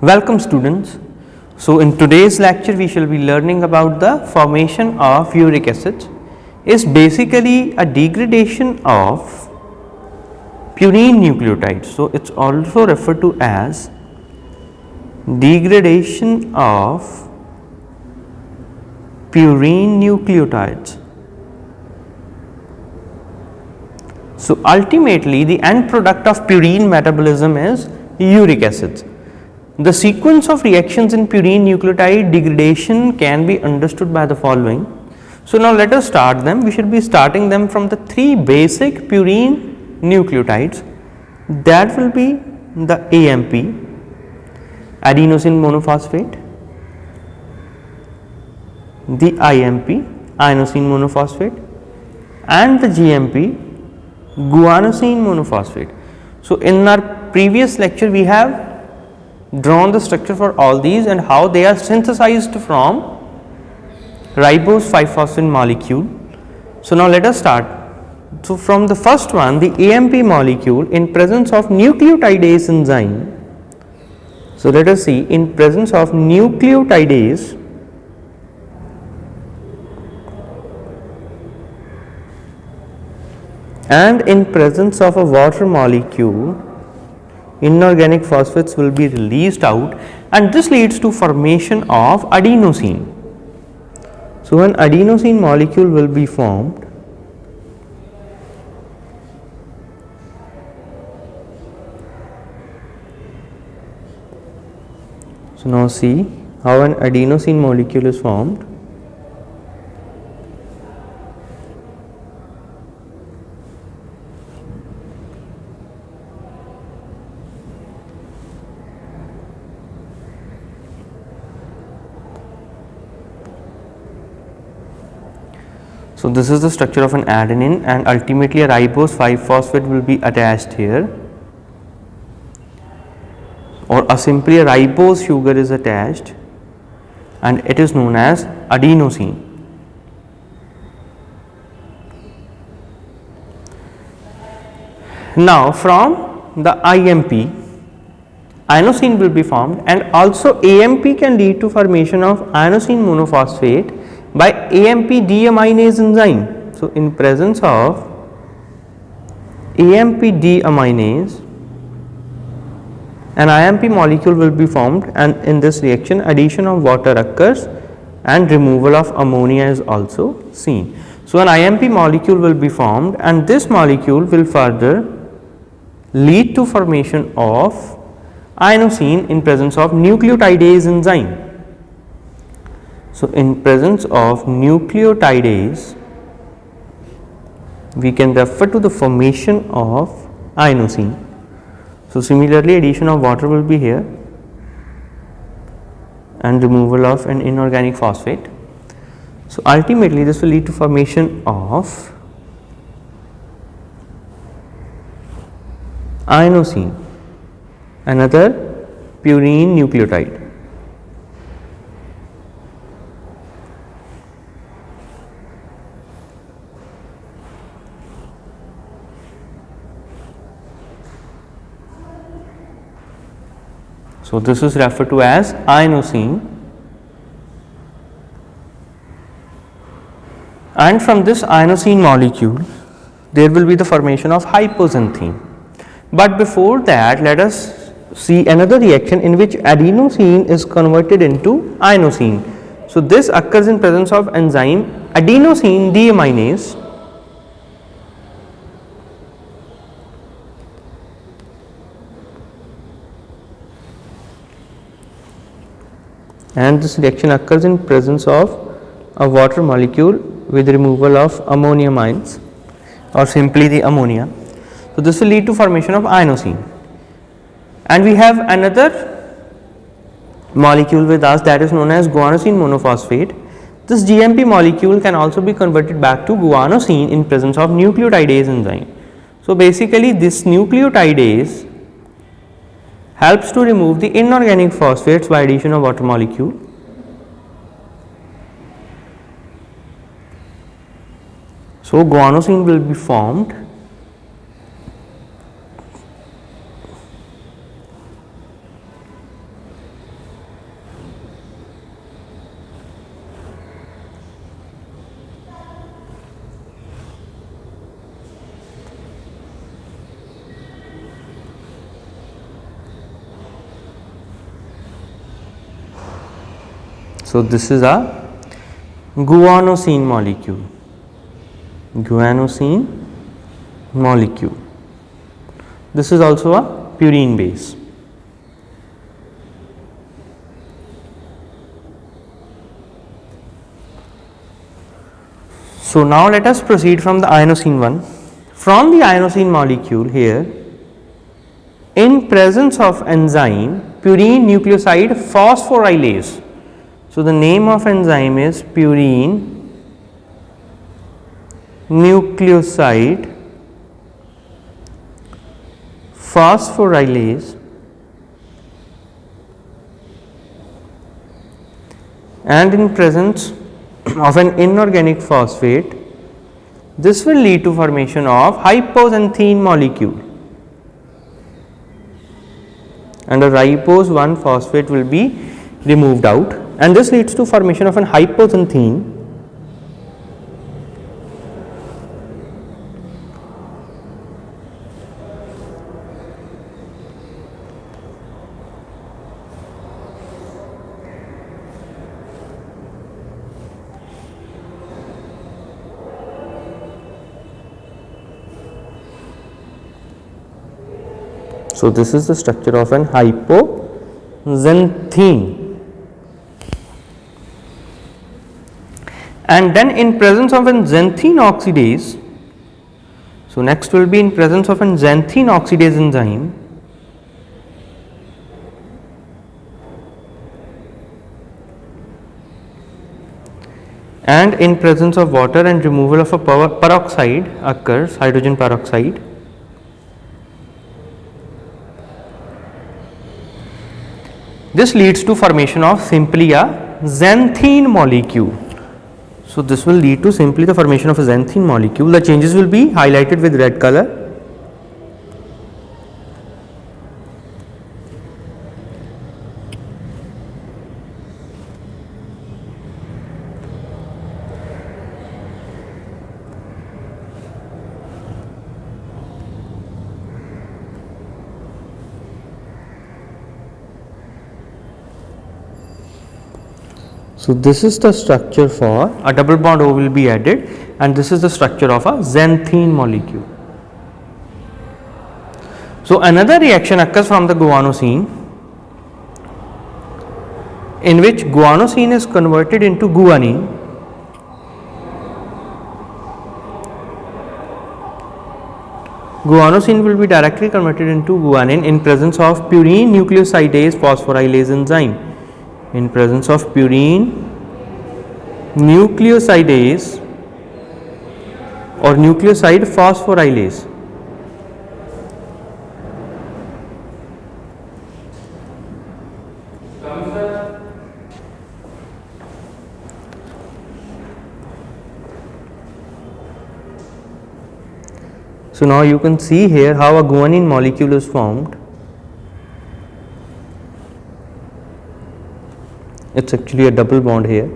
Welcome students. So in today's lecture we shall be learning about the formation of uric acid. Is basically a degradation of purine nucleotides. So it's also referred to as degradation of purine nucleotides. So ultimately the end product of purine metabolism is uric acid. The sequence of reactions in purine nucleotide degradation can be understood by the following. So now let us start them. We should be starting them from the three basic purine nucleotides. That will be the AMP, adenosine monophosphate, the IMP, inosine monophosphate, and the GMP, guanosine monophosphate. So in our previous lecture we have drawn the structure for all these and how they are synthesized from ribose 5-phosphine molecule. So now let us start. So from the first one, the AMP molecule in presence of nucleotidase enzyme. So let us see, in presence of nucleotidase and in presence of a water molecule, inorganic phosphates will be released out and this leads to formation of adenosine. So an adenosine molecule will be formed. So now see how an adenosine molecule is formed. So this is the structure of an adenine and ultimately a ribose 5-phosphate will be attached here, or simply a ribose sugar is attached and it is known as adenosine. Now from the IMP, inosine will be formed and also AMP can lead to formation of inosine monophosphate by AMP deaminase enzyme. So in presence of AMP deaminase, an IMP molecule will be formed and in this reaction addition of water occurs and removal of ammonia is also seen. So an IMP molecule will be formed and this molecule will further lead to formation of inosine in presence of nucleotidase enzyme. So in presence of nucleotidase, we can refer to the formation of inosine. So similarly addition of water will be here and removal of an inorganic phosphate. So ultimately this will lead to formation of inosine, another purine nucleotide. So this is referred to as inosine, and from this inosine molecule there will be the formation of hypoxanthine. But before that let us see another reaction in which adenosine is converted into inosine. So this occurs in presence of enzyme adenosine deaminase, and this reaction occurs in presence of a water molecule with removal of ammonium ions or simply the ammonia. So this will lead to formation of inosine, and we have another molecule with us that is known as guanosine monophosphate. This GMP molecule can also be converted back to guanosine in presence of nucleotidase enzyme. So basically this nucleotidase helps to remove the inorganic phosphates by addition of water molecule. So guanosine will be formed So this is a guanosine molecule. Guanosine molecule. This is also a purine base. So now let us proceed from the inosine one. From the inosine molecule here, in presence of enzyme purine nucleoside phosphorylase. So the name of enzyme is purine nucleoside phosphorylase, and in presence of an inorganic phosphate, this will lead to formation of hypoxanthine molecule, and a ribose 1 phosphate will be removed out, and this leads to formation of an hypoxanthine. So this is the structure of an hypoxanthine. And then in presence of an xanthine oxidase, so next will be in presence of an xanthine oxidase enzyme, and in presence of water and removal of a peroxide occurs, hydrogen peroxide. This leads to formation of simply a xanthine molecule. So this will lead to simply the formation of a xanthine molecule. The changes will be highlighted with red color. So this is the structure for a double bond O will be added, and this is the structure of a xanthine molecule. So another reaction occurs from the guanosine, in which guanosine is converted into guanine. Guanosine will be directly converted into guanine in presence of purine nucleosidase phosphorylase enzyme. In presence of purine nucleosidase or nucleoside phosphorylase. So now you can see here how a guanine molecule is formed. It's actually a double bond here.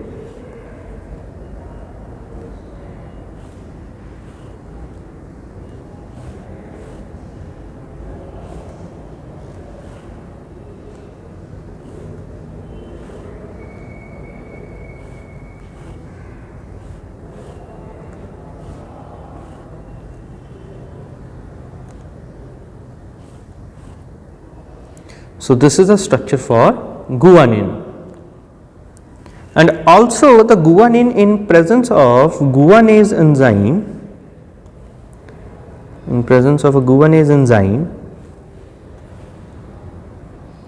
So this is the structure for guanine. And also the guanine in presence of guanase enzyme,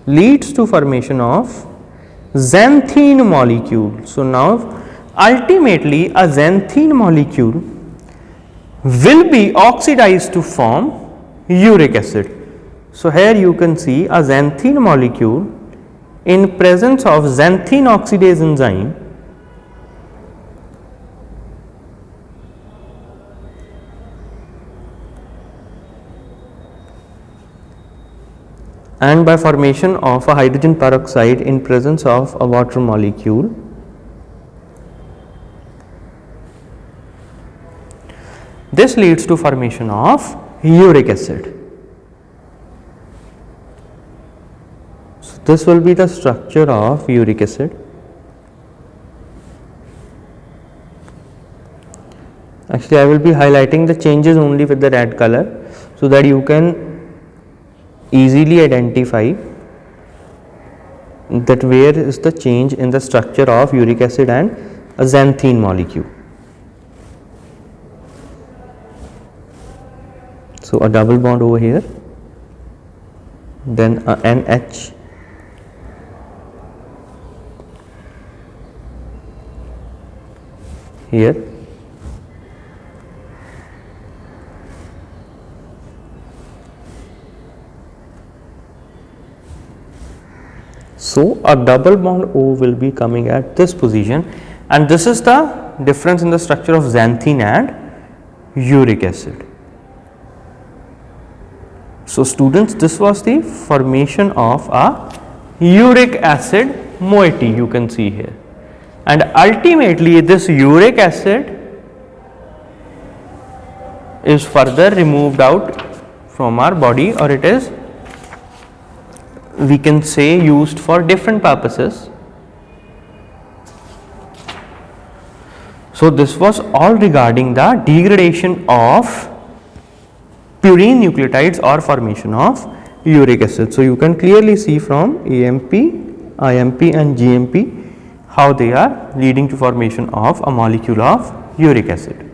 leads to formation of xanthine molecule. So now ultimately a xanthine molecule will be oxidized to form uric acid. So here you can see a xanthine molecule in presence of xanthine oxidase enzyme and by formation of a hydrogen peroxide in presence of a water molecule. This leads to formation of uric acid. So this will be the structure of uric acid. Actually, I will be highlighting the changes only with the red color so that you can easily identify that where is the change in the structure of uric acid and a xanthine molecule. So, a double bond over here, then a NH, here, so a double bond O will be coming at this position, and this is the difference in the structure of xanthine and uric acid. So, students, this was the formation of a uric acid moiety, you can see here, and ultimately this uric acid is further removed out from our body, or it is, we can say, used for different purposes. So, this was all regarding the degradation of purine nucleotides or formation of uric acid. So, you can clearly see from AMP, IMP and GMP how they are leading to formation of a molecule of uric acid.